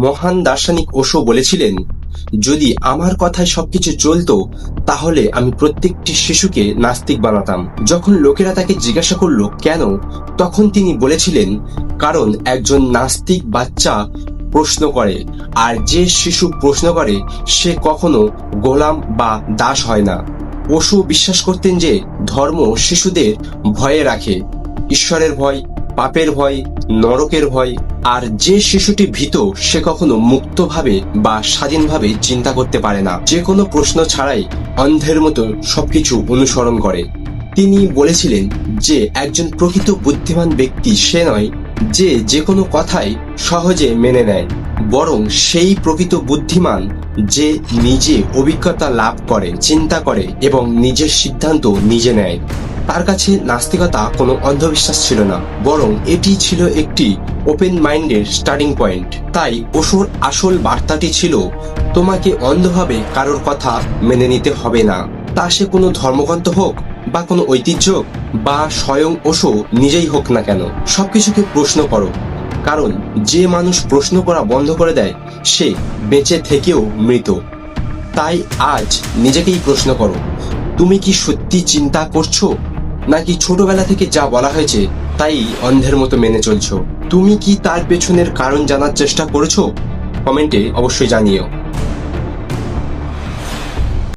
মহান দার্শনিক ওশো বলেছিলেন, যদি আমার কথায় সবকিছু চলতো তাহলে আমি প্রত্যেকটি শিশুকে নাস্তিক বানাতাম। যখন লোকেরা তাকে জিজ্ঞাসা করলো কেন, তখন তিনি বলেছিলেন, কারণ একজন নাস্তিক বাচ্চা প্রশ্ন করে, আর যে শিশু প্রশ্ন করে সে কখনো গোলাম বা দাস হয় না। ওশো বিশ্বাস করতেন যে ধর্ম শিশুদের ভয়ে রাখে, ঈশ্বরের ভয়, পাপের ভয়, নরকের ভয়। আর যে শিশুটি ভীত সে কখনো মুক্তভাবে বা স্বাধীনভাবে চিন্তা করতে পারে না, যে কোনো প্রশ্ন ছাড়াই অন্ধের মতো সবকিছু অনুসরণ করে। তিনি বলেছিলেন যে একজন প্রকৃত বুদ্ধিমান ব্যক্তি সে নয় যে যে কোনো কথাই সহজে মেনে নেয়, বরং সেই প্রকৃত বুদ্ধিমান যে নিজে অভিজ্ঞতা লাভ করে, চিন্তা করে এবং নিজের সিদ্ধান্ত নিজে নেয়। তার কাছে নাস্তিকতা কোনো অন্ধবিশ্বাস ছিল না, বরং এটি ছিল একটি ওপেন মাইন্ডের স্টার্টিং পয়েন্ট। তাই ওশোর আসল বার্তাটি ছিল, তোমাকে অন্ধভাবে কারোর কথা মেনে নিতে হবে না, তা সে কোনো ধর্মগ্রন্থ হোক বা কোনো ঐতিহ্য বা স্বয়ং ওশো নিজেই হোক না কেন। সবকিছুকে প্রশ্ন করো, কারণ যে মানুষ প্রশ্ন করা বন্ধ করে দেয় সে বেঁচে থেকেও মৃত। তাই আজ নিজেকেই প্রশ্ন করো, তুমি কি সত্যি চিন্তা করছো, নাকি ছোটবেলা থেকে যা বলা হয়েছে তাই অন্ধের মতো মেনে চলছো? তুমি কি তার পেছনের কারণ জানার চেষ্টা করেছো? কমেন্টে অবশ্যই জানিও।